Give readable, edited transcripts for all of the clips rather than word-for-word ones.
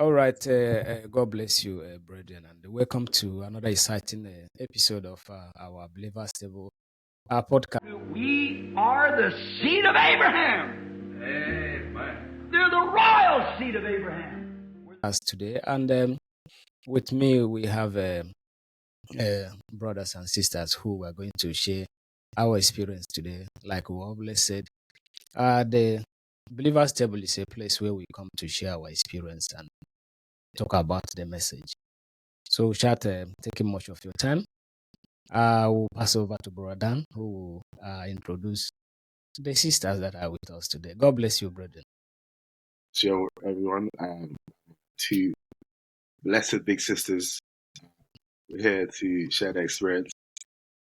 All right. God bless you, brethren, and welcome to another exciting episode of our Believers Table podcast. We are the seed of Abraham. Amen. They're the royal seed of Abraham. As today, and with me we have brothers and sisters who are going to share our experience today. Like we always said, the Believers Table is a place where we come to share our experience and talk about the message. So, without taking much of your time, I will pass over to Brother Dan, who will introduce the sisters that are with us today. God bless you, brethren. Show everyone. Two blessed big sisters. We're here to share their experience.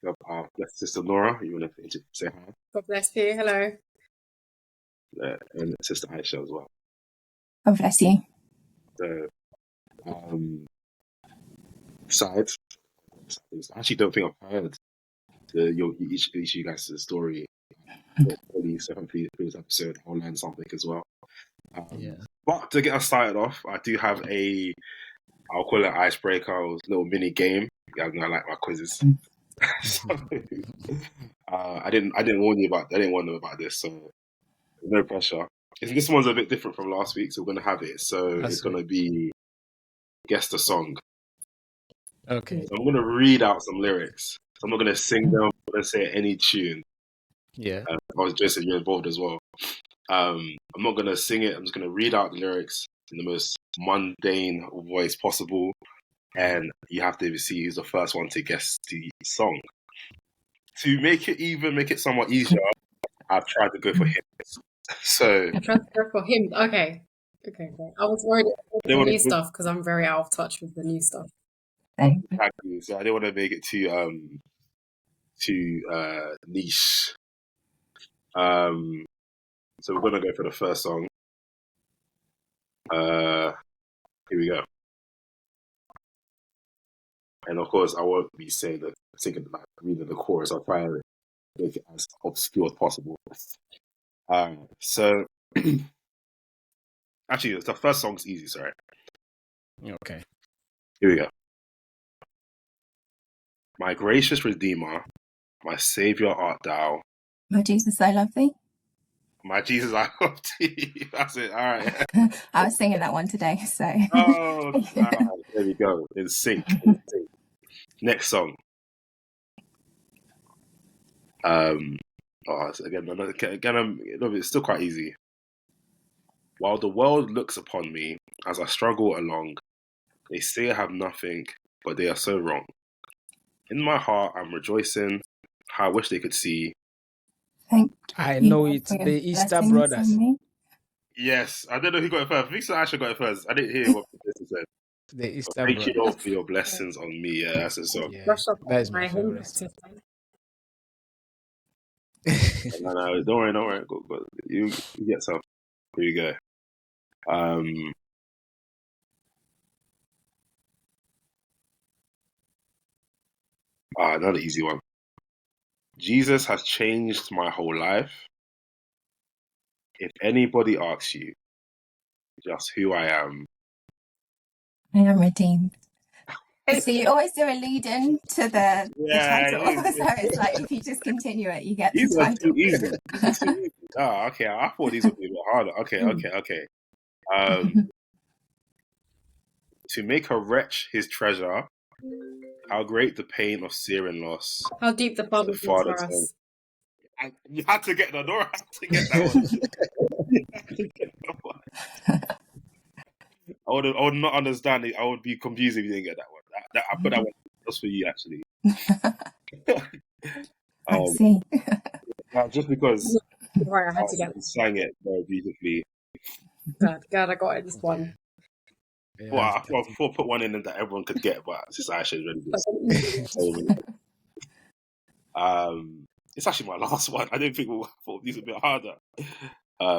We have our blessed sister Nora. You want to say hi? God bless you. Hello. And sister Aisha as well. God bless you. So, sides. I actually don't think I've heard each of you guys' story. Probably previous episode. I'll learn something as well. But to get us started off, I do have I'll call it icebreaker, a little mini game. You guys know I like my quizzes. So, I didn't warn you about this, so no pressure. This one's a bit different from last week, so we're gonna have it. So it's gonna be guess the song. Okay. So I'm gonna read out some lyrics. So I'm not gonna sing them. I'm gonna say any tune. Yeah. I was Jason, you're involved as well. I'm not gonna sing it. I'm just gonna read out the lyrics in the most mundane voice possible, and you have to see who's the first one to guess the song. To make it somewhat easier, I've tried to go for him. So I tried to go for him. Okay. Great. I was worried about the new stuff because I'm very out of touch with the new stuff. Exactly. So I didn't want to make it too niche. So we're gonna go for the first song. Here we go. And of course, I won't be saying reading the chorus. I'll try to make it as obscure as possible. So actually, the first song's easy. Sorry. Okay. Here we go. My gracious Redeemer, my Savior art thou. My Jesus, I love thee. My Jesus, I love thee. That's it. All right. I was singing that one today, so. Oh, right. There we go. In sync. Next song. It's still quite easy. While the world looks upon me as I struggle along, they say I have nothing, but they are so wrong. In my heart, I'm rejoicing. How I wish they could see. I know it's the Easter Brothers. Yes, I don't know who got it first. I think so. Aisha got it first. I didn't hear what this said. The Easter Thank Brothers. you all for your blessings on me. Yeah, that's a song. Yeah, that is my favorite song. No, don't worry. Go. You get some. Here you go. Another easy one. Jesus has changed my whole life. If anybody asks you just who I am, I am redeemed. So you always do a lead-in to the title. So it's like if you just continue it, you get the title. These are too easy. Oh, okay. I thought these would be a bit harder. Okay. To make a wretch his treasure, how great the pain of searing loss. How deep the Father is for us. You had to get that. Nora had to get that one. I would not understand it. I would be confused if you didn't get that one. I put that one just for you, actually. I see. Just because I had to get you sang it very beautifully. God, I got it this one. Yeah, well, I thought I put one in that everyone could get, but it's just actually really good. It's actually my last one. I didn't think I thought these would be a bit harder.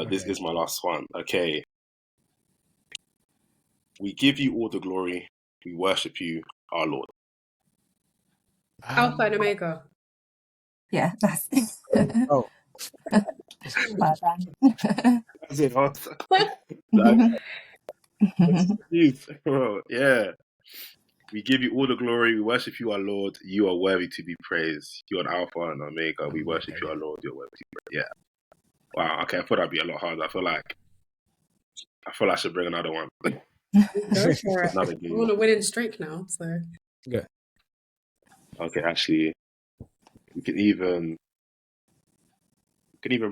This is my last one. Okay. We give you all the glory. We worship you, our Lord. Alpha and Omega. Yeah, that's it. Oh. Well done. That's it. Jeez, bro, yeah. We give you all the glory. We worship you, our Lord. You are worthy to be praised. You are Alpha and Omega. We worship you, our Lord. You're worthy to be praised. Yeah. Wow. Okay. I thought that'd be a lot harder. I feel like I should bring another one. Go for it. Another I'm on game. a winning streak now, so. Yeah. Okay. Actually, we can even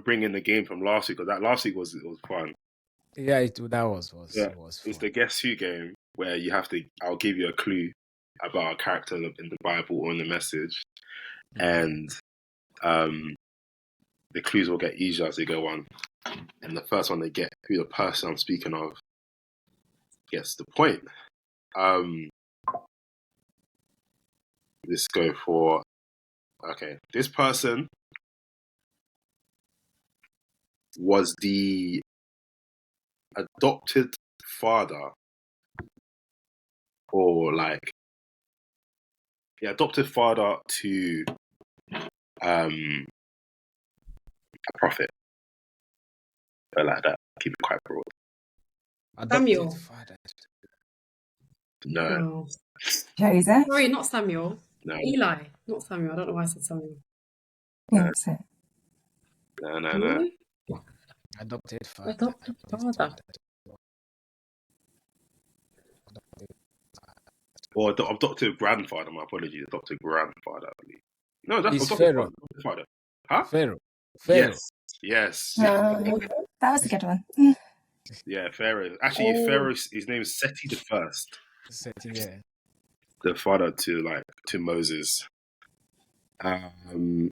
bring in the game from last week, because that last week was fun. Yeah, that was Yeah. was It's fun. the Guess Who game where you have to. I'll give you a clue about a character in the Bible or in the message, and the clues will get easier as they go on. And the first one they get, who the person I'm speaking of, gets the point. Let's go for, okay, this person was the adopted father, or like, adopted father to a prophet. I like that. Keep it quite broad. Samuel. Father. No. Oh. Joseph? Sorry, not Samuel. No. Eli, not Samuel. I don't know why I said Samuel. Yeah, so No. Really? Adopted father. Adopted father. Or adopted grandfather, my apologies. Adopted grandfather, I believe. No, that's Is adopted Pharaoh. father. Huh? Pharaoh. Yes. that was a good one. Yeah, Pharaoh. Actually, Pharaoh, his name is Seti the First. Seti, yeah. The father to Moses. Okay,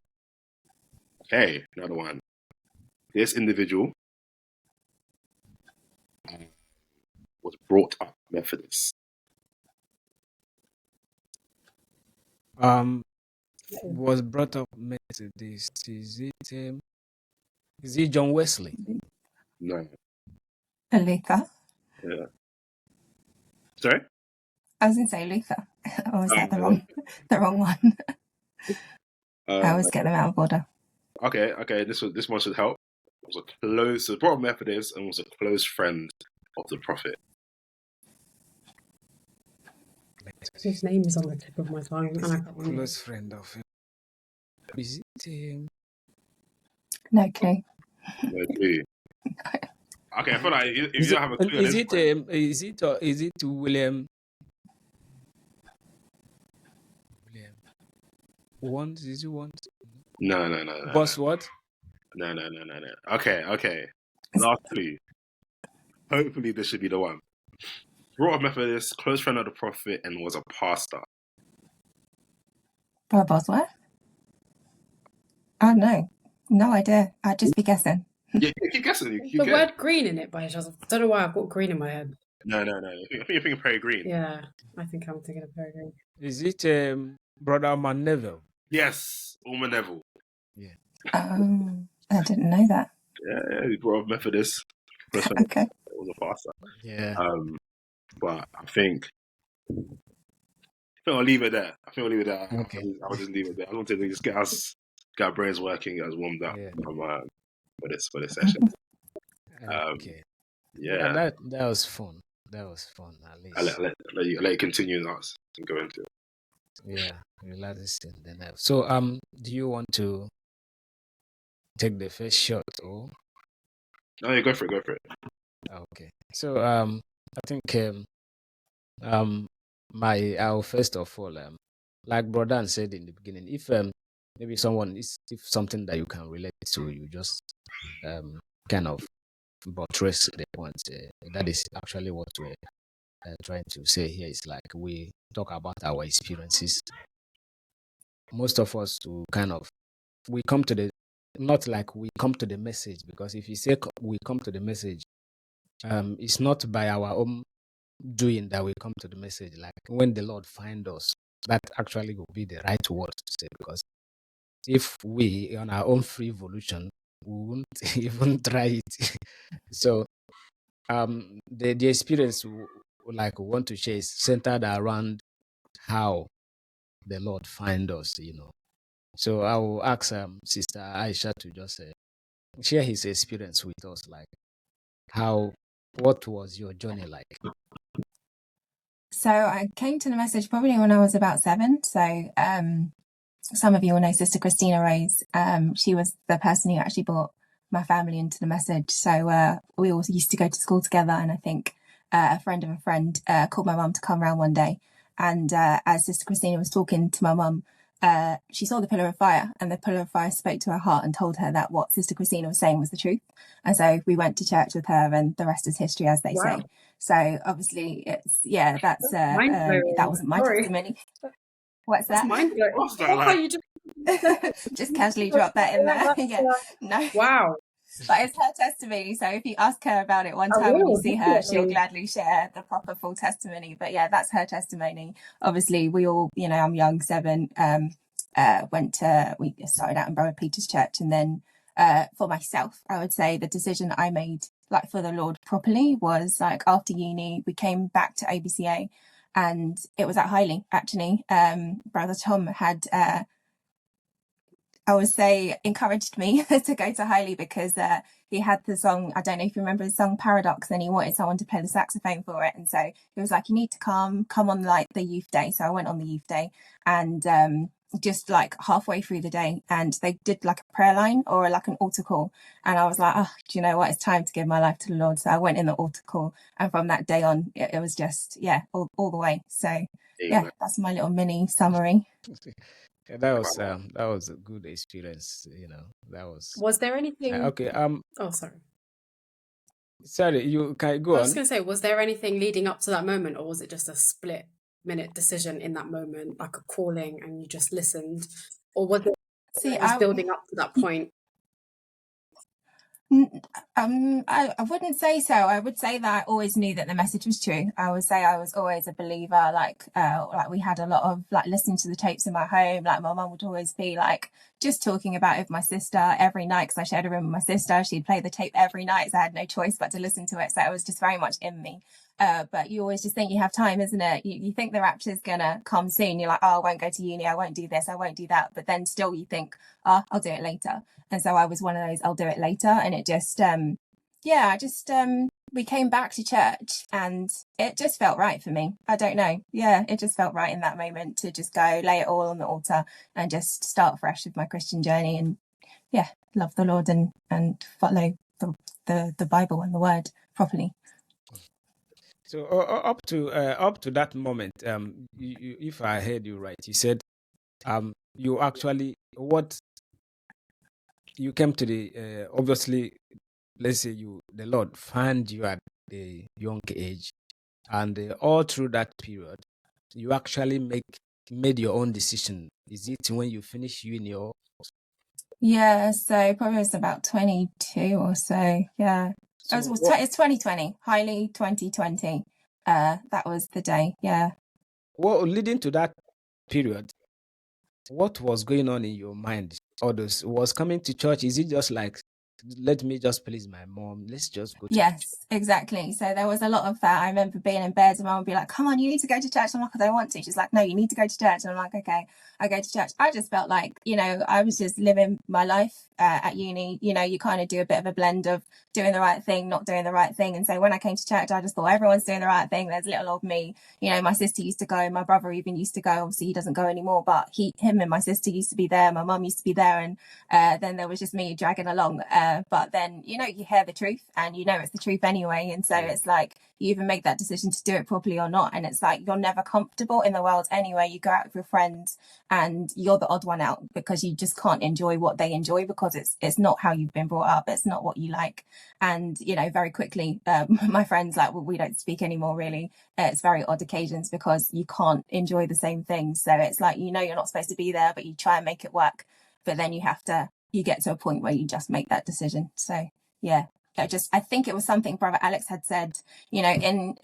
another one. This individual was brought up Methodist. Was brought up Methodist. Is it John Wesley? No. Luther. Yeah. Sorry? I was going to say Luther. Or was that the wrong one? I always get them out of order. Okay. This one should help. Was brought up Methodist and was a close friend of the prophet. His name is on the tip of my tongue, and I can't remember. Close friend of him. Is it No clue. No clue. Okay, I feel like if you don't have a clue, is it William? Want? Is it want? No. Boss what? No. Okay. Last clue. Hopefully this should be the one. Brought up Methodist, close friend of the prophet, and was a pastor. Brother Bosworth? Oh, no. No idea. I'd just be guessing. Yeah, keep guessing. The word green in it by any chance. I don't know why I've got green in my head. No. I think you're thinking Perry Green. Yeah, I think I'm thinking of Perry Green. Is it Brother Man Neville? Yes, Ulmer Neville. Yeah. I didn't know that. Yeah, he brought up Methodist. Okay. It was a pastor. Yeah. But I think I'll leave it there. Okay. I'll just leave it there. I want to just get our brains working, get us warmed up for this session. Okay. Yeah. That was fun. At least. I'll let you continue and ask and go into it. Yeah, relax in the nerve. So do you want to take the first shot or? No, yeah, go for it. Okay. So I think I'll first of all like Brother said in the beginning, if maybe if something that you can relate to, you just kind of buttress the point. That is actually what we're trying to say here. Is like we talk about our experiences. Most of us to we come to the not like we come to the message, because if you say we come to the message, it's not by our own doing that we come to the message. Like when the Lord find us, that actually will be the right word to say, because if we on our own free volition, we won't even try it. So the experience like we want to share is centered around how the Lord find us, So I will ask Sister Aisha to just share his experience with us, like how what was your journey like? So I came to the message probably when I was about 7. So some of you will know Sister Christina Rose. She was the person who actually brought my family into the message. So we all used to go to school together, and I think a friend of a friend called my mum to come round one day. And as Sister Christina was talking to my mum, she saw the pillar of fire, and the pillar of fire spoke to her heart and told her that what Sister Christina was saying was the truth. And so we went to church with her, and the rest is history, as they say. So obviously, it's that wasn't my testimony. What's that? Mind blowing. Just casually drop that in there. Yeah, no. Wow. But it's her testimony. So if you ask her about it one time when you see her, she'll gladly share the proper full testimony. But yeah, that's her testimony. Obviously, we all, I'm young, 7. We started out in Brother Peter's church, and then for myself, I would say the decision I made, like for the Lord properly, was like after uni, we came back to ABCA, and it was at Highley actually. Brother Tom had I would say encouraged me to go to Highley because he had the song, I don't know if you remember the song Paradox, and he wanted someone to play the saxophone for it. And so he was like, you need to come on like the youth day. So I went on the youth day, and just like halfway through the day, and they did like a prayer line or like an altar call. And I was like, oh, do you know what? It's time to give my life to the Lord. So I went in the altar call, and from that day on, it was just, all the way. So yeah, that's my little mini summary. Yeah, that was a good experience. That was. Was there anything? Okay. Oh, sorry. Sorry, you can go on. I was going to say, was there anything leading up to that moment, or was it just a split-minute decision in that moment, like a calling, and you just listened, or was it building up to that point? I wouldn't say so. I would say that I always knew that the message was true. I would say I was always a believer. Like we had a lot of like listening to the tapes in my home. Like my mum would always be like just talking about it with my sister every night, because I shared a room with my sister. She'd play the tape every night, so I had no choice but to listen to it. So it was just very much in me. But you always just think you have time, isn't it? You think the rapture's gonna come soon. You're like, oh, I won't go to uni, I won't do this, I won't do that. But then still you think, oh, I'll do it later. And so I was one of those, I'll do it later. And it just, we came back to church, and it just felt right for me. I don't know. Yeah, it just felt right in that moment to just go lay it all on the altar and just start fresh with my Christian journey, and love the Lord and follow the Bible and the Word properly. So up to that moment, if I heard you right, you said you actually you came to the obviously, let's say the Lord found you at a young age, and all through that period, you actually made your own decision. Is it when you finish uni or? Yeah, so probably was about 22 or so. Yeah. So it's 2020, Highley 2020. That was the day. Yeah. Well, leading to that period, what was going on in your mind? Others was coming to church. Is it just like, let me just please my mom, let's just go to yes church? Exactly. So there was a lot of that. I remember being in bed and mom would be like, come on, you need to go to church. I'm like, I don't want to. She's like, no, you need to go to church. And I'm like, okay, I go to church. I just felt like, I was just living my life at uni. You kind of do a bit of a blend of doing the right thing, not doing the right thing. And so when I came to church, I just thought everyone's doing the right thing. There's little old me. My sister used to go, my brother even used to go. Obviously he doesn't go anymore, but him and my sister used to be there. My mum used to be there. And then there was just me dragging along. But then, you hear the truth, and it's the truth anyway. And so it's like you even make that decision to do it properly or not. And it's like you're never comfortable in the world anyway. You go out with your friends and you're the odd one out because you just can't enjoy what they enjoy, because it's not how you've been brought up. It's not what you like. And, very quickly, my friends, like, well, we don't speak anymore, really. It's very odd occasions because you can't enjoy the same things. So it's like, you're not supposed to be there, but you try and make it work. But then you get to a point where you just make that decision. So, yeah. I think it was something Brother Alex had said, and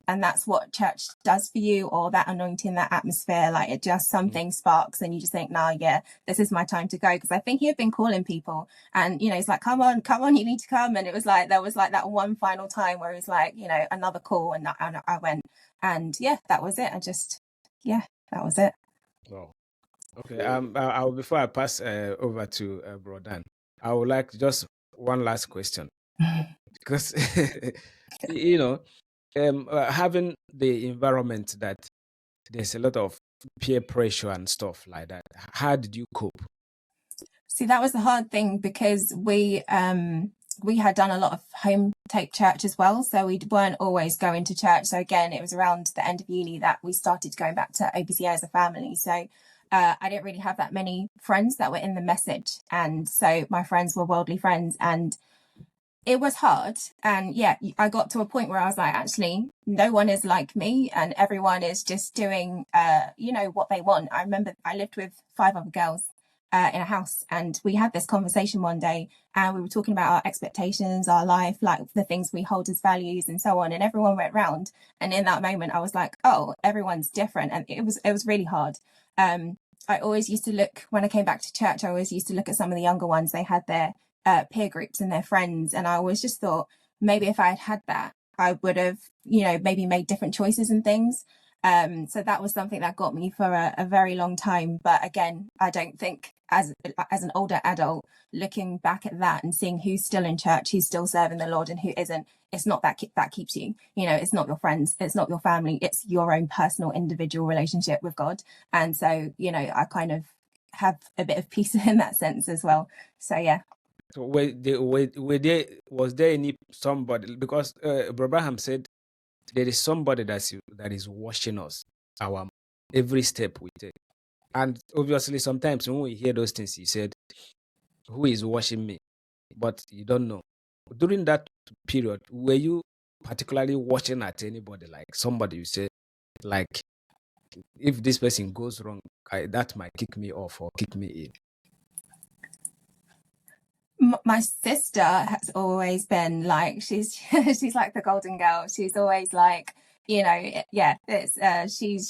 that's what church does for you, or that anointing, that atmosphere, like it just something sparks and you just think, this is my time to go. Because I think he had been calling people and, it's like, come on, you need to come. And it was like, there was like that one final time where it was like, another call, and I went, and that was it. That was it. Wow. Okay. Before I pass over to Bro Dan, I would like just one last question. because you know, having the environment that there's a lot of peer pressure and stuff like that. How did you cope? See, that was the hard thing because we had done a lot of home tape church as well, so we weren't always going to church. So again, it was around the end of uni that we started going back to OPCA as a family. So I didn't really have that many friends that were in the message, and so my friends were worldly friends, and it was hard. And yeah, I got to a point where I was like, actually, no one is like me, and everyone is just doing what they want. I remember I lived with 5 other girls in a house, and we had this conversation one day, and we were talking about our expectations, our life, like the things we hold as values and so on, and everyone went round, and in that moment I was like, oh, everyone's different. And it was really hard. I always used to look, when I came back to church, I always used to look at some of the younger ones. They had their peer groups and their friends, and I always just thought, maybe if I had had that, I would have maybe made different choices and things. So that was something that got me for a very long time. But again, I don't think as an older adult, looking back at that and seeing who's still in church, who's still serving the Lord and who isn't, it's not that keeps you, it's not your friends, it's not your family, it's your own personal individual relationship with God. And so, I kind of have a bit of peace in that sense as well. So yeah. So was there any somebody, because Abraham said there is somebody that is watching us, our every step we take. And obviously sometimes when we hear those things, he said, who is watching me? But you don't know. During that period, were you particularly watching at anybody, like somebody you say, like, if this person goes wrong, that might kick me off or kick me in? My sister has always been like, she's like the golden girl. She's always like, it's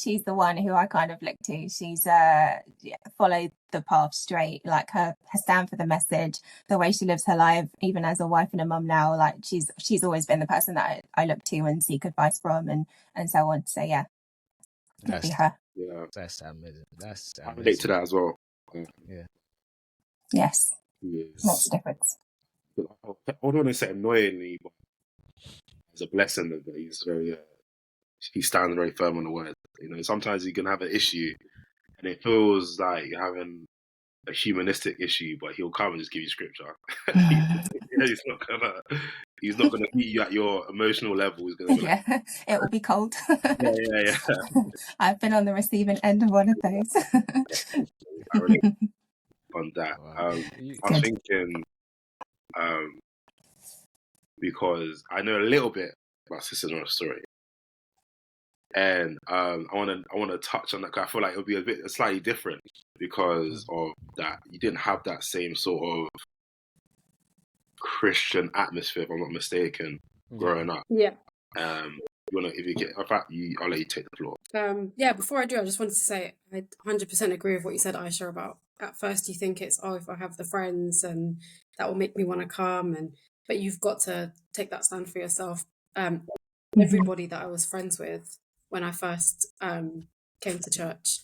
she's the one who I kind of look to. She's followed the path straight, like her stand for the message, the way she lives her life, even as a wife and a mum now. Like she's always been the person that I look to and seek advice from, and so on. So yeah, it'd be her. Yeah, That's amazing. That's I amazing. relate to that as well. Yeah. Yes. Yes. What's the difference? I don't want to say annoyingly, but it's a blessing that he's very. He stands very firm on the word. Sometimes you can have an issue, and it feels like you're having a humanistic issue, but he'll come and just give you scripture. He's not gonna meet you at your emotional level. He's gonna be like, Yeah, it will be cold. yeah. I've been on the receiving end of one of those. I relate on that. Wow. I was thinking, because I know a little bit about Sister Nora's story, and I want to touch on that, because I feel like it'll be slightly different because of that. You didn't have that same sort of Christian atmosphere, if I'm not mistaken, growing up. Yeah. If you get, in fact, I'll let you take the floor. Before I do, I just wanted to say I 100% agree with what you said, Aisha, about at first you think it's, if I have the friends and that will make me want to come, but you've got to take that stand for yourself. Everybody that I was friends with when I first came to church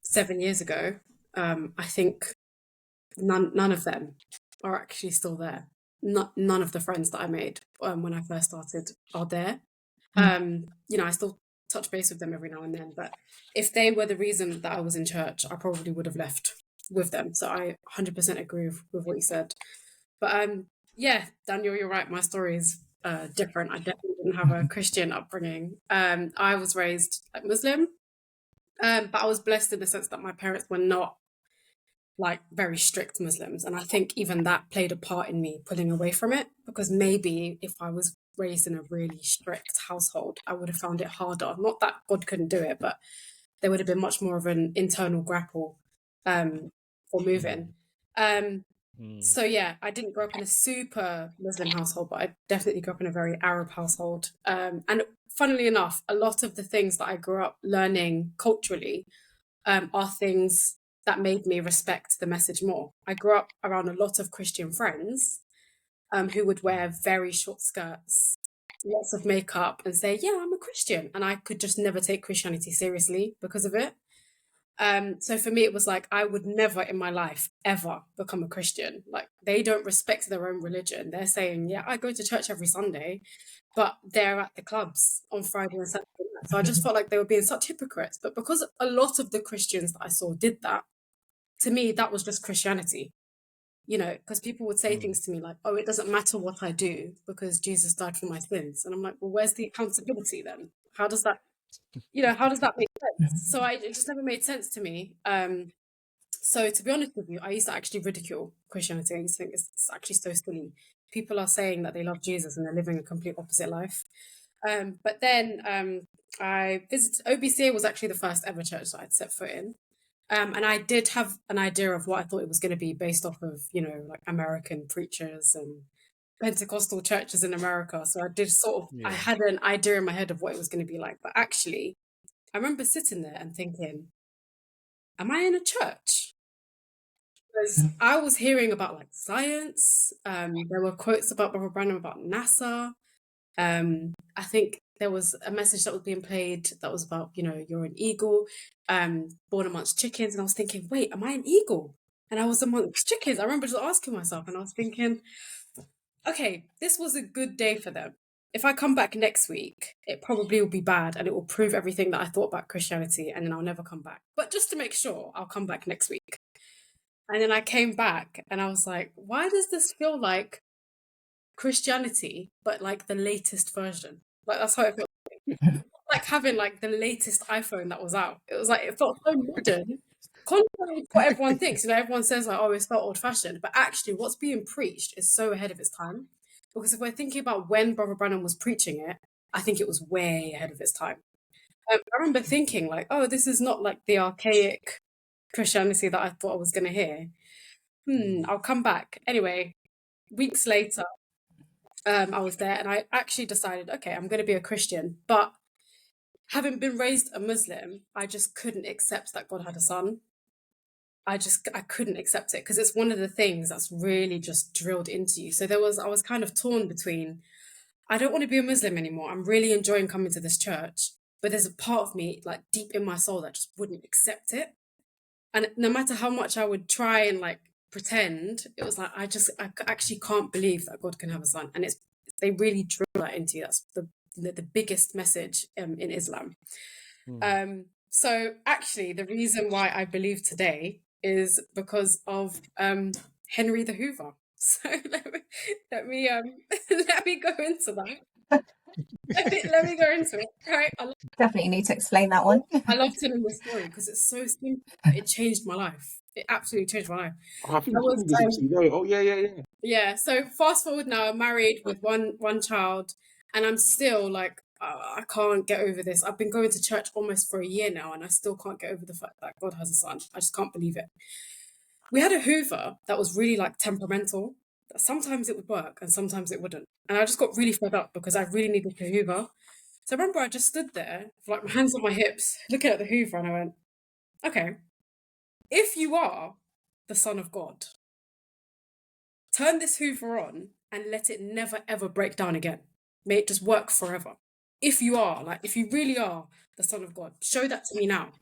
7 years ago, I think none of them are actually still there. None of the friends that I made when I first started are there. I still touch base with them every now and then, but if they were the reason that I was in church, I probably would have left with them. So I 100% agree with what you said. But Daniel, you're right. My story is different. I definitely didn't have a Christian upbringing. I was raised like Muslim, but I was blessed in the sense that my parents were not like very strict Muslims. And I think even that played a part in me pulling away from it, because maybe if I was raised in a really strict household, I would have found it harder. Not that God couldn't do it, but there would have been much more of an internal grapple for moving. So yeah, I didn't grow up in a super Muslim household, but I definitely grew up in a very Arab household. And funnily enough, a lot of the things that I grew up learning culturally are things that made me respect the message more. I grew up around a lot of Christian friends who would wear very short skirts, lots of makeup, and say, yeah, I'm a Christian. And I could just never take Christianity seriously because of it. So for me, it was like, I would never in my life ever become a Christian. Like, they don't respect their own religion. They're saying, yeah, I go to church every Sunday, but they're at the clubs on Friday and Saturday night. So I just felt like they were being such hypocrites. But because a lot of the Christians that I saw did that, to me, that was just Christianity. You know, because people would say things to me like, oh, it doesn't matter what I do because Jesus died for my sins. And I'm like, well, where's the accountability then? How does that, how does that make sense? So it just never made sense to me. So to be honest with you, I used to actually ridicule Christianity. I used to think it's actually so silly. People are saying that they love Jesus and they're living a complete opposite life. But then I visited, OBCA was actually the first ever church that I'd set foot in. And I did have an idea of what I thought it was going to be based off of, like American preachers and Pentecostal churches in America. So I did I had an idea in my head of what it was going to be like. But actually, I remember sitting there and thinking, am I in a church? Because I was hearing about like science. There were quotes about Brother Branham about NASA. I think there was a message that was being played that was about, you're an eagle, born amongst chickens. And I was thinking, wait, am I an eagle? And I was amongst chickens. I remember just asking myself, and I was thinking, okay, this was a good day for them. If I come back next week, it probably will be bad and it will prove everything that I thought about Christianity, and then I'll never come back. But just to make sure, I'll come back next week. And then I came back and I was like, why does this feel like Christianity, but like the latest version? Like, that's how it felt. Like having like the latest iPhone that was out. It was like, it felt so modern. Contrary to what everyone thinks, everyone says like, oh, it's felt old fashioned, but actually what's being preached is so ahead of its time. Because if we're thinking about when Brother Branham was preaching it, I think it was way ahead of its time. I remember thinking like, oh, this is not like the archaic Christianity that I thought I was going to hear. I'll come back. Anyway, weeks later, I was there and I actually decided, okay, I'm going to be a Christian. But having been raised a Muslim, I just couldn't accept that God had a son. I couldn't accept it because it's one of the things that's really just drilled into you. So I was kind of torn between, I don't want to be a Muslim anymore. I'm really enjoying coming to this church, but there's a part of me like deep in my soul that just wouldn't accept it. And no matter how much I would try and like pretend, it was like, I actually can't believe that God can have a son. And they really drill that into you. That's the biggest message in Islam. So actually the reason why I believe today is because of Henry the Hoover. So let me let me go into that. let me go into it. Right. Definitely need to explain that one. I love telling the story because it's so simple. It changed my life. It absolutely changed my life. I think this actually no. Oh yeah. Yeah. So fast forward now, I'm married with one child, and I'm still like, I can't get over this. I've been going to church almost for a year now, and I still can't get over the fact that God has a son. I just can't believe it. We had a Hoover that was really like temperamental. Sometimes it would work and sometimes it wouldn't. And I just got really fed up because I really needed the Hoover. So I remember I just stood there with like my hands on my hips, looking at the Hoover, and I went, okay, if you are the Son of God, turn this Hoover on and let it never ever break down again. May it just work forever. If you are, like, if you really are the Son of God, show that to me now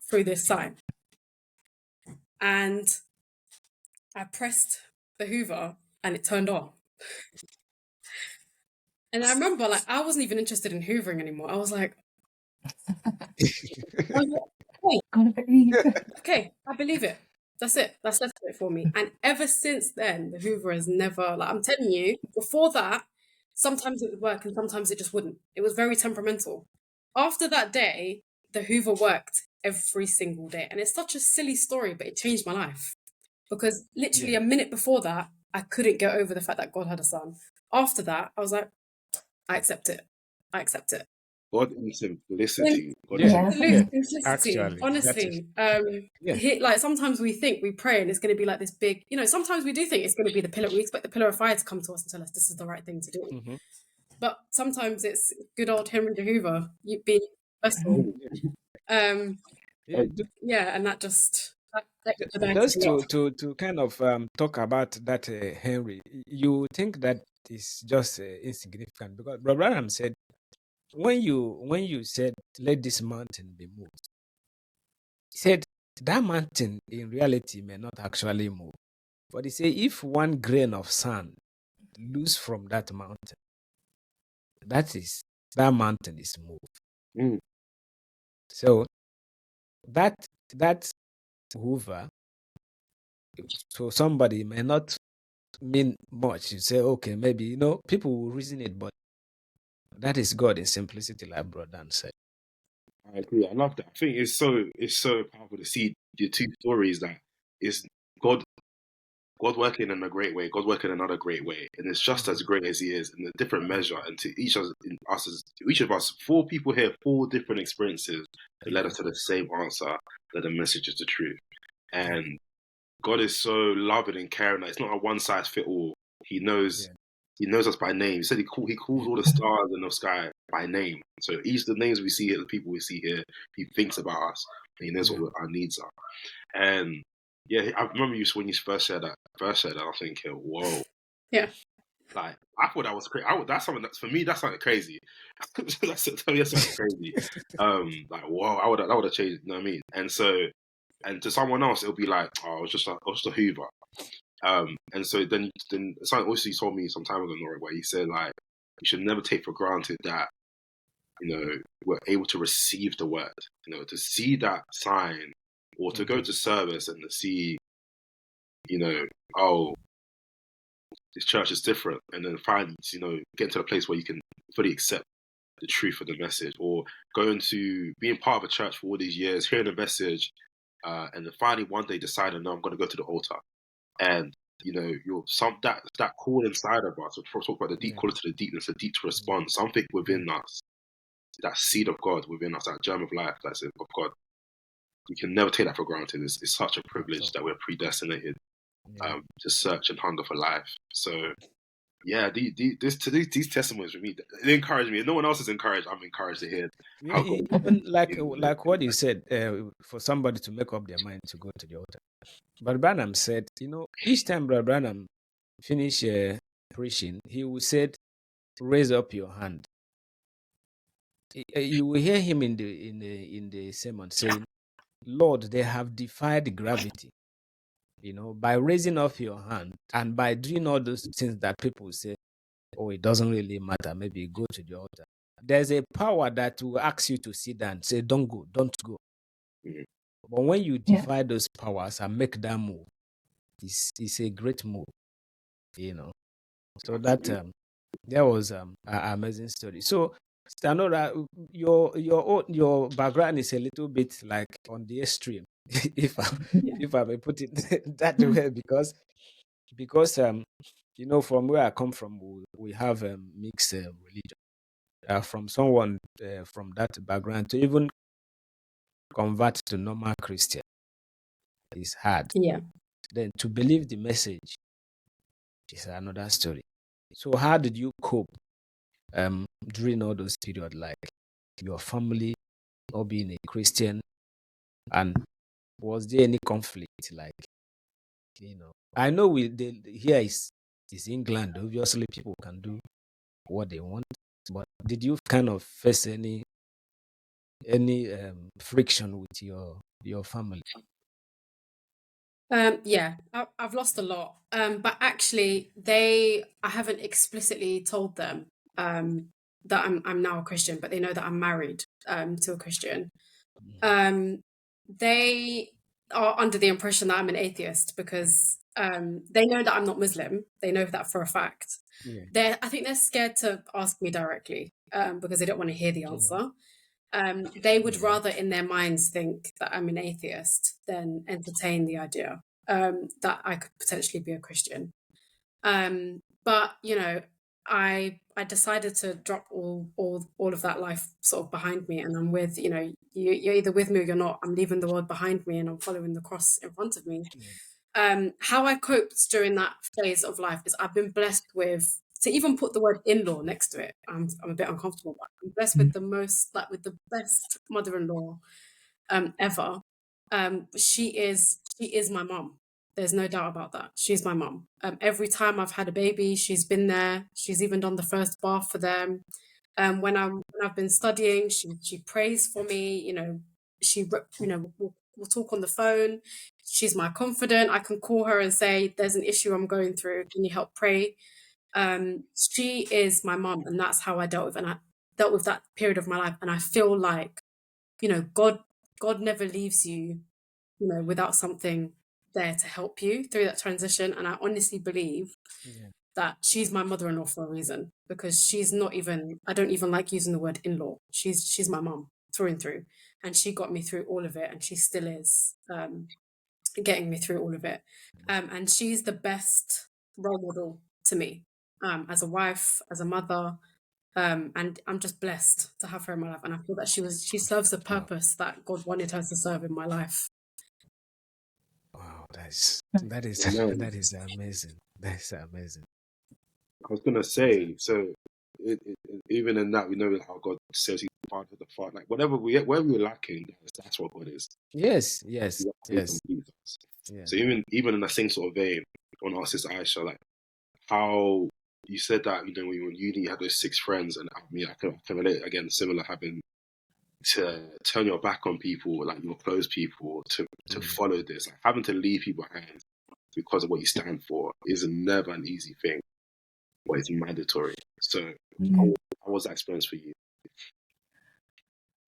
through this sign. And I pressed the Hoover and it turned on. And I remember, like, I wasn't even interested in hoovering anymore. I was like, okay, I believe it. That's it. That's it for me. And ever since then, the Hoover has never, like, I'm telling you, before that, sometimes it would work and sometimes it just wouldn't. It was very temperamental. After that day, the Hoover worked every single day. And it's such a silly story, but it changed my life. Because literally a minute before that, I couldn't get over the fact that God had a son. After that, I was like, I accept it. I accept it. God in simplicity. Simplicity, Actually, honestly. Like sometimes we think we pray and it's going to be like this big, sometimes we do think it's going to be the pillar. We expect the pillar of fire to come to us and tell us this is the right thing to do. But sometimes it's good old Henry the Hoover. You be vessel. And that just to kind of talk about that Henry, you think that is just insignificant because Brother Branham said when you said let this mountain be moved, he said that mountain in reality may not actually move. But he say if one grain of sand loose from that mountain, that mountain is moved. Mm. So that hoover, so somebody may not mean much. You say, okay, maybe people will reason it, but that is God in simplicity, like Brother Dan said. I agree. I love that. I think it's so powerful to see the two stories that is God working in a great way, God working in another great way, and it's just as great as He is in a different measure. And to each of us, 4 people here, 4 different experiences that led us to the same answer, that the message is the truth. And God is so loving and caring that it's not a one size fit all. He knows. Yeah. He knows us by name. He said he calls all the stars in the sky by name. So each of the names we see here, the people we see here, He thinks about us. And He knows what our needs are. And yeah, I remember when you first said that. I was thinking, whoa. Yeah. Like, I thought that was crazy. That's something that's, for me, that's something crazy. That's something crazy. Like, whoa, that would have changed. You know what I mean? And so, and to someone else, it'll be like, oh, it was just a Hoover. And so then something also you told me some time ago, Nora, where you said like you should never take for granted that we're able to receive the word, to see that sign, or to go to service and to see, oh, this church is different, and then finally, get to the place where you can fully accept the truth of the message, or going to being part of a church for all these years, hearing the message, and then finally one day deciding, no, I'm going to go to the altar. And that call inside of us. We'll talk about the deep call to the deepness, the deep to respond. Something within us, that seed of God within us, that germ of life, that's it of God. We can never take that for granted. It's such a privilege that we're predestinated to search and hunger for life. So yeah, these testimonies for me, they encourage me. If no one else is encouraged, I'm encouraged to hear how God. Even like what you said, for somebody to make up their mind to go to the altar. But Branham said, each time Brother Branham finish preaching, he would say, "Raise up your hand." You will hear him in the sermon saying, "Lord, they have defied gravity." By raising up your hand and by doing all those things that people say, "Oh, it doesn't really matter. Maybe go to the altar." There's a power that will ask you to sit down, say, "Don't go, don't go." Mhm. But when you defy those powers and make that move, it's a great move, So that was an amazing story. So, Stanora, your background is a little bit like on the extreme, if I may put it that way, because from where I come from, we have a mixed religion. From someone from that background to even convert to normal Christian is hard. Yeah. Then to believe the message is another story. So how did you cope during all those periods, like your family not being a Christian, and was there any conflict? Like, I know here is England. Obviously, people can do what they want, but did you kind of face any friction with your family? Yeah, I've lost a lot. But actually, I haven't explicitly told them that I'm now a Christian, but they know that I'm married to a Christian. They are under the impression that I'm an atheist because they know that I'm not Muslim. They know that for a fact. Yeah. I think they're scared to ask me directly because they don't want to hear the answer. They would rather in their minds think that I'm an atheist than entertain the idea that I could potentially be a Christian. But I decided to drop all of that life sort of behind me, and I'm with you're either with me or you're not. I'm leaving the world behind me, and I'm following the cross in front of me. How I coped during that phase of life is I've been blessed with, to even put the word in-law next to it, I'm a bit uncomfortable, but I'm blessed with with the best mother-in-law ever. She is my mom. There's no doubt about that. She's my mom. Every time I've had a baby, she's been there. She's even done the first bath for them. When I've been studying, she prays for me. She will we'll talk on the phone. She's my confidant. I can call her and say, there's an issue I'm going through. Can you help pray? She is my mom, and that's how I dealt with, and I dealt with that period of my life. And I feel like, God never leaves you, without something there to help you through that transition. And I honestly believe that she's my mother-in-law for a reason, because she's not even, I don't even like using the word in-law. She's my mom through and through, and she got me through all of it, and she still is getting me through all of it. And she's the best role model to me, as a wife, as a mother. And I'm just blessed to have her in my life, and I feel that she serves the purpose that God wanted her to serve in my life. Wow, that is Amen. that is amazing. That is amazing. I was gonna say, so even in that, we know how God says He's part of the Father. Like whatever we're lacking, that's what God is. Yes, He yes. completes us. Yeah. So even in the same sort of vein, I want to ask this Aisha, like how you said that when you were in uni, you had those 6 friends, and I mean, I can relate again, similar, having to turn your back on people, like your close people, to follow this, like having to leave people behind because of what you stand for is never an easy thing, but it's mandatory. So how was that experience for you?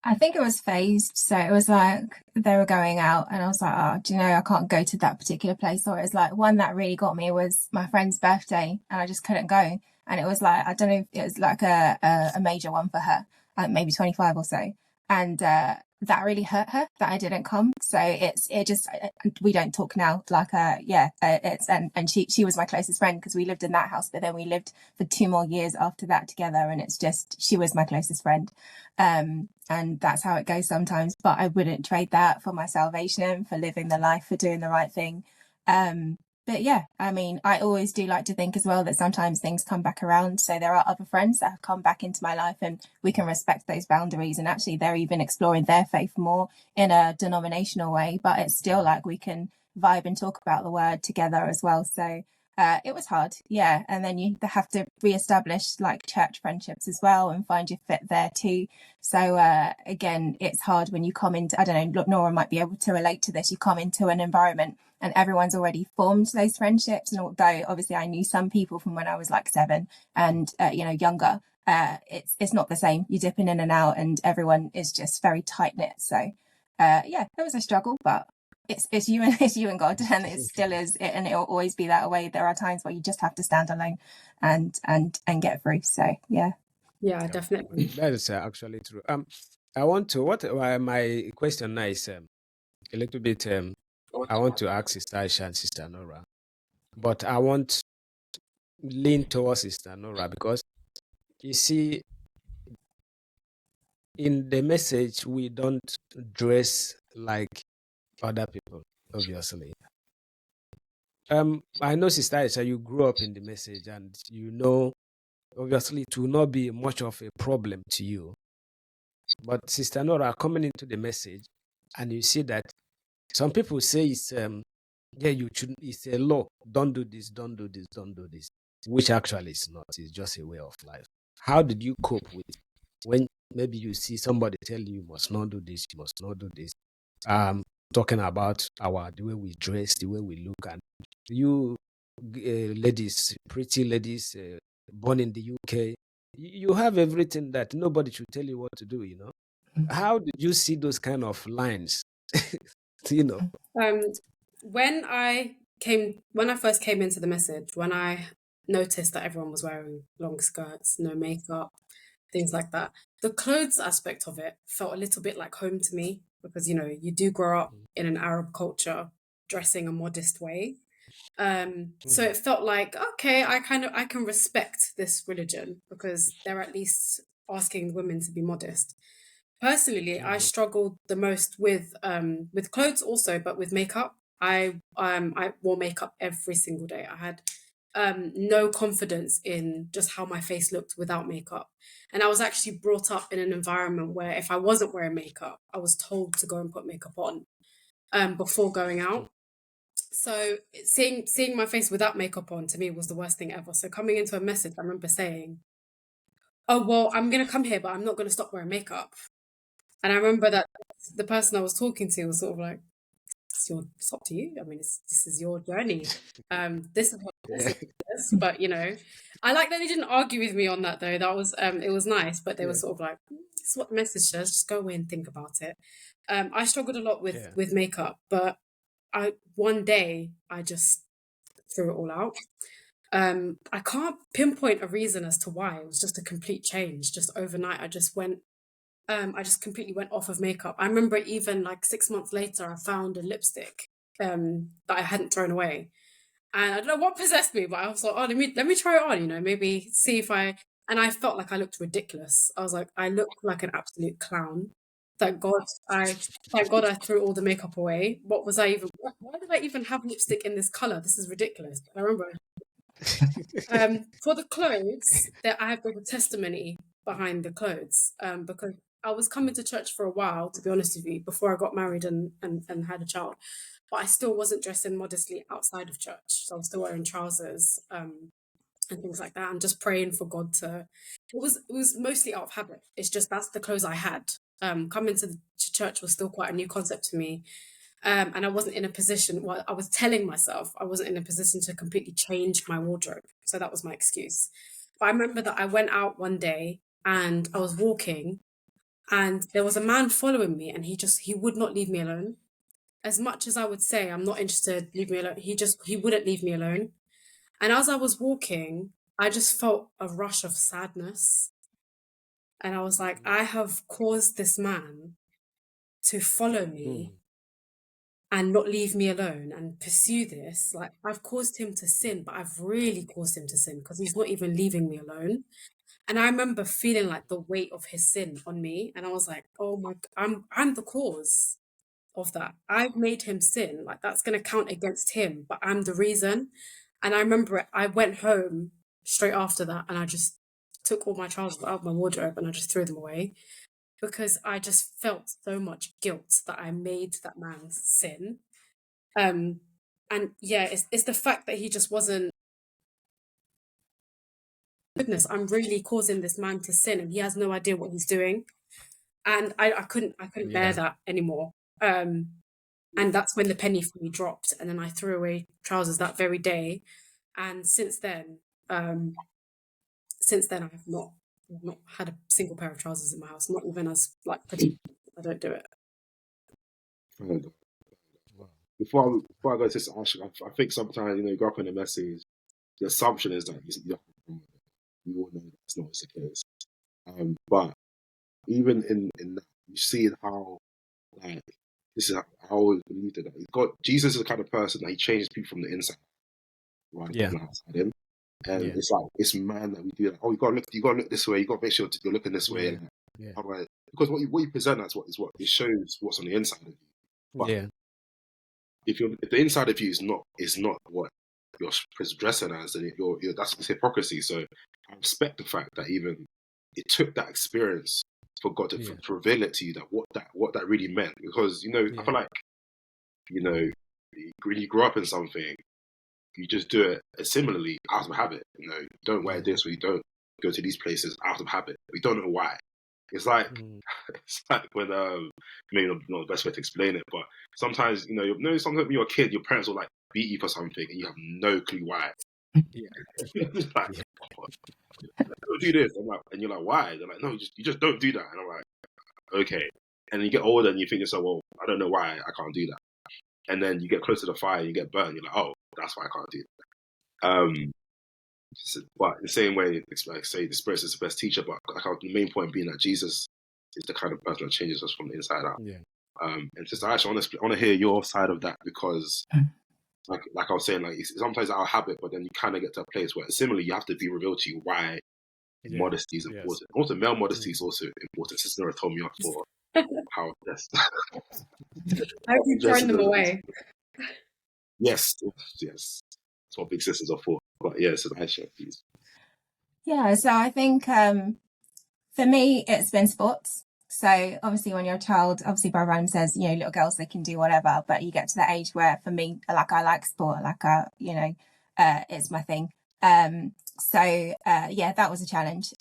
I think it was phased. So it was like they were going out and I was like, oh, do you know, I can't go to that particular place. Or it was like one that really got me was my friend's birthday and I just couldn't go. And it was like, I don't know if it was like a major one for her, like maybe 25 or so. And that really hurt her that I didn't come. So we don't talk now. Like, and she was my closest friend because we lived in that house, but then we lived for 2 more years after that together. And it's just, she was my closest friend. And that's how it goes sometimes, but I wouldn't trade that for my salvation, for living the life, for doing the right thing. But yeah, I mean, I always do like to think as well that sometimes things come back around. So there are other friends that have come back into my life and we can respect those boundaries. And actually they're even exploring their faith more in a denominational way, but it's still like we can vibe and talk about the word together as well. So it was hard, yeah. And then you have to reestablish like church friendships as well and find your fit there too. So again, it's hard when you come into, I don't know, Nora might be able to relate to this. You come into an environment and everyone's already formed those friendships. And although obviously I knew some people from when I was like 7 and younger, it's not the same. You're dipping in and out, and everyone is just very tight knit. So yeah, it was a struggle, but it's you and God, and it still is, and it'll always be that way. There are times where you just have to stand alone and get through. So yeah, definitely. That is actually true. I want to my question now is a little bit. I want to ask Sister Aisha and Sister Nora, but I want lean towards Sister Nora because you see, in the message we don't dress like other people, obviously. I know, Sister Aisha, you grew up in the message, and obviously, it will not be much of a problem to you. But Sister Nora, coming into the message, and you see that some people say it's you should. It's a law. Don't do this. Don't do this. Don't do this. Which actually is not. It's just a way of life. How did you cope with when maybe you see somebody tell you must not do this, you must not do this? Talking about the way we dress, the way we look, and you ladies, pretty ladies, born in the UK, you have everything that nobody should tell you what to do. How did you see those kind of lines? When I first came into the message, when I noticed that everyone was wearing long skirts, no makeup, things like that, the clothes aspect of it felt a little bit like home to me, because you do grow up in an Arab culture dressing a modest way. So it felt like, okay, I can respect this religion because they're at least asking women to be modest. Personally, I struggled the most with clothes also, but with makeup. I wore makeup every single day. I had no confidence in just how my face looked without makeup. And I was actually brought up in an environment where if I wasn't wearing makeup, I was told to go and put makeup on before going out. So seeing my face without makeup on to me was the worst thing ever. So coming into a message, I remember saying, oh, well, I'm going to come here, but I'm not going to stop wearing makeup. And I remember that the person I was talking to was sort of like, it's up to you. I mean, this is your journey. This is what this is. But I like that they didn't argue with me on that though. That was it was nice, but they were sort of like, this is what the message says. Just go away and think about it. I struggled a lot with makeup, but one day I just threw it all out. I can't pinpoint a reason as to why. It was just a complete change. Just overnight, I just completely went off of makeup. I remember even like 6 months later, I found a lipstick that I hadn't thrown away. And I don't know what possessed me, but I was like, oh, let me try it on, maybe see if and I felt like I looked ridiculous. I was like, I looked like an absolute clown. Thank God I threw all the makeup away. Why did I even have lipstick in this color? This is ridiculous. I remember for the clothes, I have a testimony behind the clothes, because I was coming to church for a while, to be honest with you, before I got married and had a child, but I still wasn't dressing modestly outside of church. So I was still wearing trousers and things like that, and just praying for God to. It was mostly out of habit. It's just that's the clothes I had. Coming to church was still quite a new concept to me. And I wasn't in a position, well, I was telling myself I wasn't in a position to completely change my wardrobe. So that was my excuse. But I remember that I went out one day and I was walking and there was a man following me and he would not leave me alone. As much as I would say, I'm not interested, leave me alone, he wouldn't leave me alone. And as I was walking, I just felt a rush of sadness. And I was like, I have caused this man to follow me and not leave me alone and pursue this. Like, I've caused him to sin, but I've really caused him to sin because he's not even leaving me alone. And I remember feeling like the weight of his sin on me. And I was like, oh my, I'm the cause of that. I've made him sin. Like, that's going to count against him, but I'm the reason. And I remember I went home straight after that and I just took all my trousers out of my wardrobe and I just threw them away, because I just felt so much guilt that I made that man sin. And yeah, it's the fact that he just wasn't, goodness, I'm really causing this man to sin and he has no idea what he's doing. And I couldn't bear that anymore. And that's when the penny for me dropped. And then I threw away trousers that very day. And since then I have not had a single pair of trousers in my house, not even as like pretty. I don't do it. Before I go to this, I think sometimes you go up in the message, the assumption is that we all know that's not the case. But even in that, you see how like this is how I always believed that Jesus is the kind of person that he changes people from the inside, right? From outside him. And it's like it's man that we do like, oh, you gotta look this way, you gotta make sure you're looking this way. Otherwise, because what you present is what it shows what's on the inside of you. But if the inside of you is not what you're dressing as, then that's hypocrisy. So I respect the fact that even it took that experience for God to reveal it to you that what that really meant. Because I feel like when you grow up in something, you just do it similarly out of habit. You don't wear this or you don't go to these places out of habit. We don't know why. It's like when maybe not the best way to explain it, but sometimes sometimes when you're a kid, your parents will like beat you for something and you have no clue why. It's like, don't do this. I'm like, and you're like, why? They're like, no, you just don't do that. And I'm like, okay. And then you get older and you think to yourself, well, I don't know why I can't do that. And then you get close to the fire, you get burned. You're like, oh, that's why I can't do that. But in the same way, like say the Spirit is the best teacher, but the main point being that Jesus is the kind of person that changes us from the inside out. And just actually, I want to hear your side of that, because like I was saying, like it's sometimes our habit, but then you kind of get to a place where similarly you have to be revealed to you why modesty is important. Also, male modesty is also important. Sister Nora told me off for how yes. I hope you turn them away. Yes. That's what big sisters are for. But yeah, so Aisha, please. Yeah, so I think for me, it's been sports. So obviously when you're a child, obviously Brother Adam says, little girls, they can do whatever. But you get to the age where for me, like I like sport, like, it's my thing. So that was a challenge.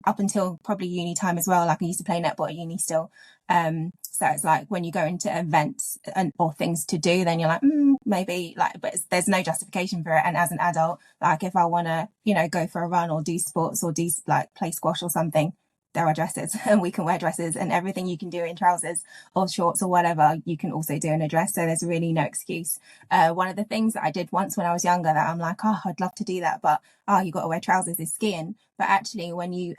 up until probably uni time as well. Like I used to play netball at uni still. So it's like when you go into events or things to do, then you're like, maybe like, but there's no justification for it. And as an adult, like if I want to, you know, go for a run or do sports or do like play squash or something, there are dresses and we can wear dresses, and everything you can do in trousers or shorts or whatever, you can also do in a dress. So there's really no excuse. One of the things that I did once when I was younger that I'm like, oh, I'd love to do that, but you got to wear trousers is skiing. But actually, when you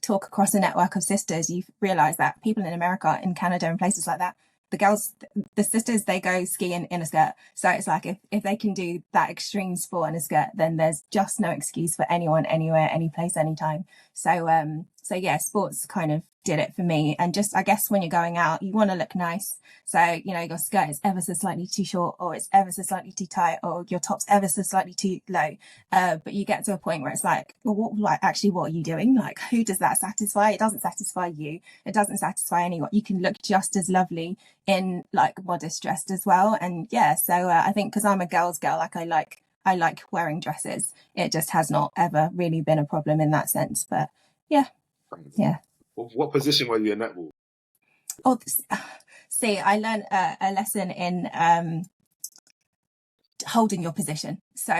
talk across a network of sisters, you realize that people in America, in Canada and places like that, the girls, the sisters, they go skiing in a skirt. So it's like if they can do that extreme sport in a skirt, then there's just no excuse for anyone, anywhere, any place, anytime. So yeah, sports kind of did it for me. And just, I guess when you're going out, you want to look nice. So, you know, your skirt is ever so slightly too short, or it's ever so slightly too tight, or your top's ever so slightly too low. But you get to a point where it's like, well, what are you doing? Like, who does that satisfy? It doesn't satisfy you. It doesn't satisfy anyone. You can look just as lovely in like modest dressed as well. And yeah, so I think because I'm a girl's girl, like I like wearing dresses. It just has not ever really been a problem in that sense. But yeah. What position were you in netball? See, I learned a lesson in holding your position. So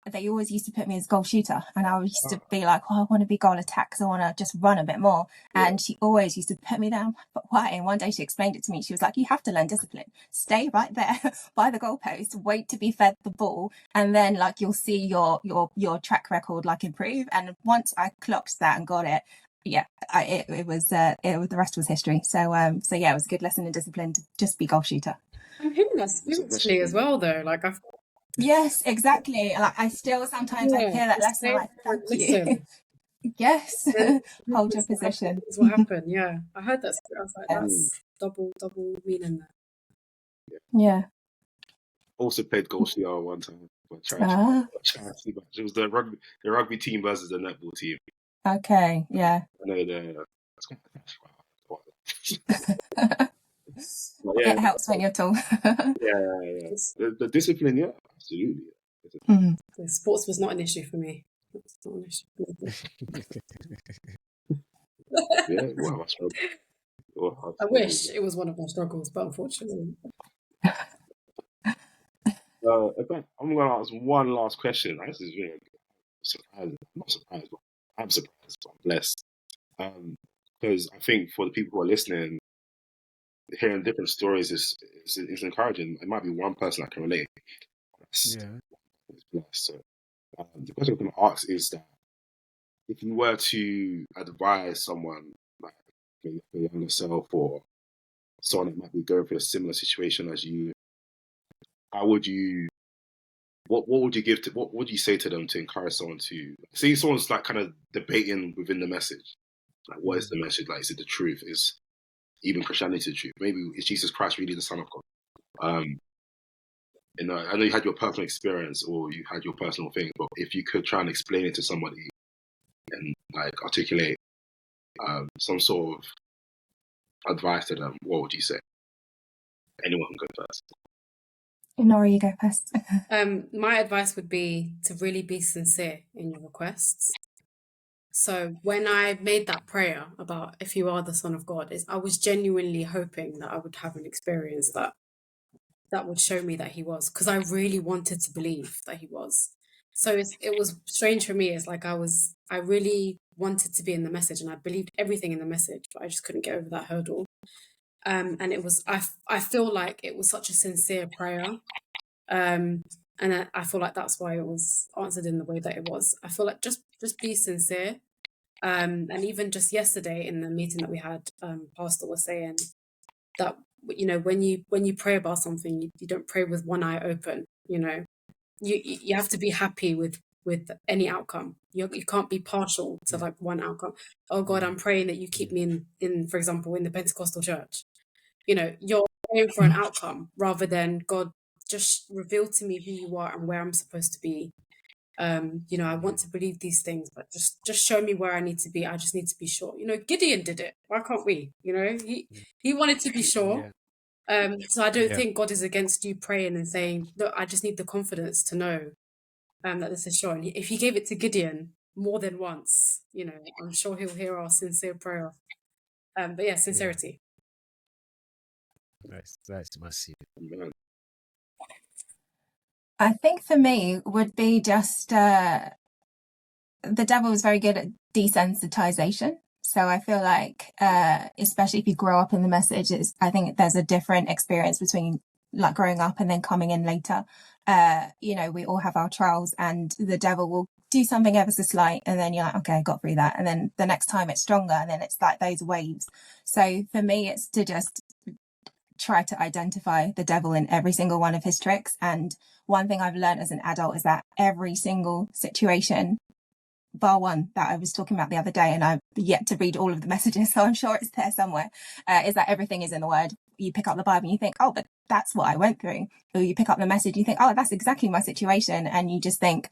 they always used to put me as goal shooter, and I used to be like, I want to be goal attack because I want to just run a bit more. Yeah. And she always used to put me down. But why? And one day she explained it to me. She was like, you have to learn discipline. Stay right there by the goalpost, wait to be fed the ball, and then like you'll see your track record like improve. And once I clocked that and got it, it was the rest was history. So yeah, it was a good lesson in discipline to just be goal shooter. I'm hearing that spiritually as well, though. Like yes, exactly. Like I still sometimes I hear that lesson. I'm like, thank you. Yes, hold your position. Is what happened. Yeah, I heard that. I was like, that's double meaning that. Yeah. Also played goal shooter one time for charity match. It was the rugby team versus the netball team. Okay, yeah. I know It helps when you're tall. yeah. The discipline, yeah, absolutely. The sports was not an issue for me. It's not an issue for me. Yeah, wow, I struggled. I wish it was one of my struggles, but unfortunately. I'm going to ask one last question. This is really surprising. I'm not surprised, but I'm surprised. But I'm blessed. Because I think for the people who are listening, hearing different stories is encouraging. It might be one person that can relate. It's blessed. So the question I'm going to ask is that if you were to advise someone, like your younger self or someone that might be going through a similar situation as you, how would you? What would you give to? What would you say to them to encourage someone to see? Someone's like kind of debating within the message. Like, what is the message? Like, is it the truth? Is even Christianity the truth? Maybe is Jesus Christ really the Son of God? You know, I know you had your personal experience or you had your personal thing, but if you could try and explain it to somebody and like articulate some sort of advice to them, what would you say? Anyone can go first. Nora, you go first. My advice would be to really be sincere in your requests. So when I made that prayer about if you are the Son of God, I was genuinely hoping that I would have an experience that would show me that he was, because I really wanted to believe that he was. So it was strange for me. It's like I really wanted to be in the message and I believed everything in the message, but I just couldn't get over that hurdle. And it was, I feel like it was such a sincere prayer. And I feel like that's why it was answered in the way that it was. I feel like just be sincere. And even just yesterday in the meeting that we had, Pastor was saying that, you know, when you pray about something, you don't pray with one eye open. You know, you have to be happy with any outcome. You can't be partial to like one outcome. Oh God, I'm praying that you keep me in, for example, in the Pentecostal church. You know, you're praying for an outcome rather than God, just reveal to me who you are and where I'm supposed to be. You know, I want to believe these things, but just show me where I need to be. I just need to be sure. You know, Gideon did it. Why can't we? You know, he wanted to be sure. So I don't think God is against you praying and saying, look, I just need the confidence to know that this is sure. And if he gave it to Gideon, more than once. You know, I'm sure He'll hear our sincere prayer. But yeah, Yeah. sincerity. That's massive. Amen. I think for me would be just the devil is very good at desensitization. So I feel like, especially if you grow up in the message, I think there's a different experience between like growing up and then coming in later. You know, we all have our trials, and the devil will do something ever so slight, and then you're like, okay, I got through that. And then the next time it's stronger, and then it's like those waves. So for me, it's to just try to identify the devil in every single one of his tricks. And one thing I've learned as an adult is that every single situation, bar one that I was talking about the other day, and I've yet to read all of the messages, so I'm sure it's there somewhere, is that everything is in the Word. You pick up the Bible and you think, oh, but that's what I went through. Or you pick up the message, you think, oh, that's exactly my situation. And you just think,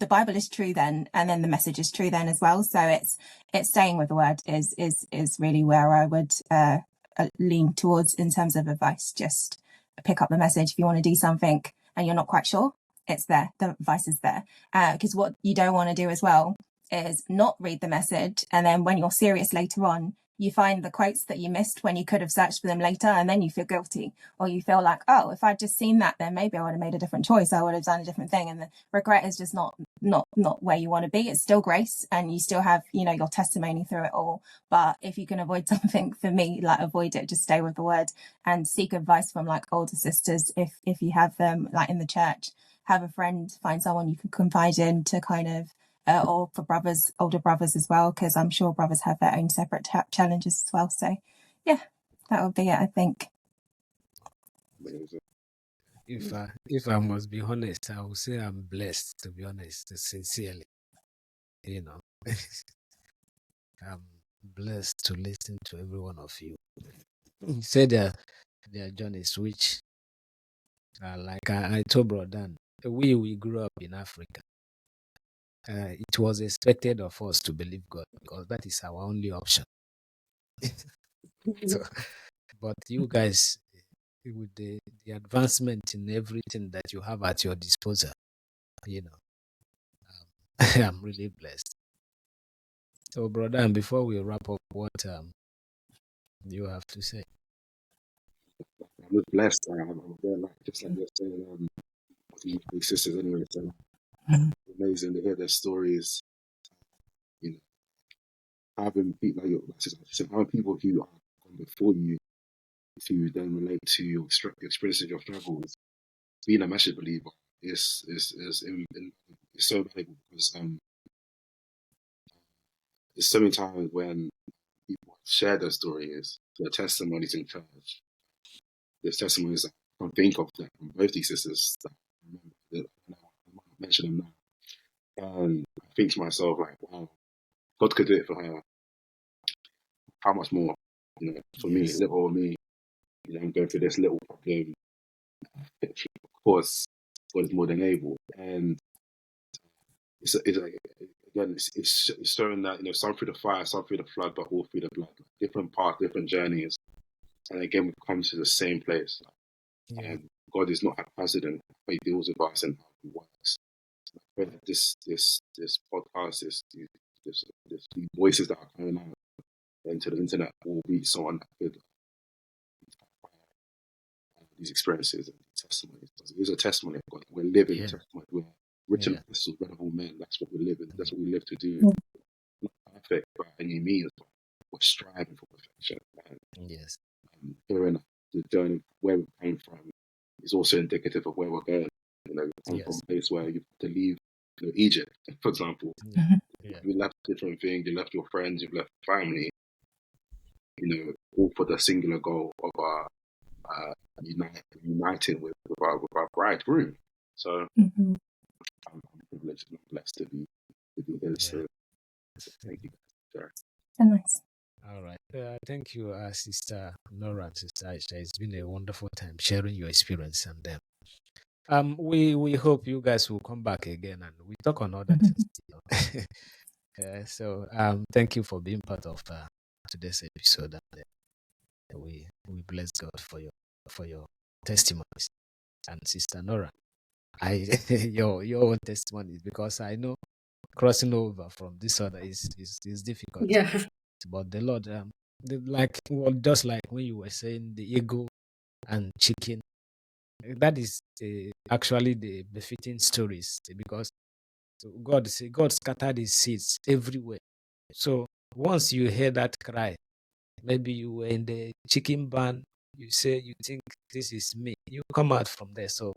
the Bible is true then, and then the message is true then as well. So it's staying with the Word is really where I would lean towards in terms of advice. Just pick up the message. If you want to do something and you're not quite sure, it's there. The advice is there. Because what you don't want to do as well is not read the message, and then when you're serious later on, you find the quotes that you missed when you could have searched for them later, and then you feel guilty, or you feel like, oh, if I'd just seen that, then maybe I would have made a different choice. I would have done a different thing. And the regret is just not where you want to be. It's still grace, and you still have, you know, your testimony through it all. But if you can avoid something, for me, like, avoid it. Just stay with the Word and seek advice from like older sisters if you have them, like in the church. Have a friend, find someone you can confide in to kind of, or for brothers, older brothers as well, because I'm sure brothers have their own separate challenges as well. So yeah, that would be it, I think. Amazing. If I must be honest, I would say I'm blessed, to be honest, sincerely. You know, I'm blessed to listen to every one of you. You said their journeys, which, like I told Bro Dan, we grew up in Africa. It was expected of us to believe God because that is our only option. So, but you guys, with the advancement in everything that you have at your disposal, you know, I'm really blessed. So, brother, and before we wrap up, what you have to say? I'm just blessed. I'm very, like, just like you're saying, you big sisters anyway. So amazing to hear their stories. You know, having people like having people who are gone before you to then relate to your experiences, your struggles. Being a message believer is so valuable because there's so many times when people share their stories, their testimonies in church. There's testimonies that I can think of that from both these sisters that I remember that I might mention them now. And I think to myself, like, wow, God could do it for her. How much more? You know, for me, Yes. little old me, you know, I'm going through this little problem. Of course, God is more than able. And it's like, again, it's showing that, you know, some through the fire, some through the flood, but all through the blood. Like, different paths, different journeys. And again, we come to the same place. Yeah. And God is not haphazard, but He deals with us and how He works. But this podcast, these voices that are coming out into the internet will be someone that could these experiences and testimonies. It is a testimony of God. We're living Yeah. testimony. We're written Yeah. epistles, read of all men. That's what we're living. That's what we live to do. Mm. Not perfect by any means, but we're striving for perfection. And Yes. hearing the journey where we came from is also indicative of where we're going. You know, we come from Yes. a place where you have to leave, you know, Egypt, for example. Yeah. Yeah. You left different things. You left your friends. You've left family. You know, all for the singular goal of uniting with our bridegroom. So Mm-hmm. I'm privileged and blessed to be here. Yeah. So thank you, Sarah. So nice. All right. Thank you, Sister Nora and Sister Aisha. It's been a wonderful time sharing your experience, and we hope you guys will come back again and we talk on other things. You know. So thank you for being part of today's episode, and we bless God for your testimonies. And Sister Nora, I your own testimonies, because I know crossing over from this other is difficult. Yeah. But the Lord, just like when you were saying the ego and chicken, that is actually the befitting stories, because God scattered His seeds everywhere. So once you hear that cry, maybe you were in the chicken barn, you say you think this is me, you come out from there. So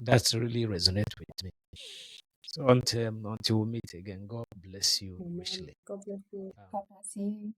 that's really resonate with me. So until we meet again, God bless you Amen. richly. God bless you. Um, God bless you.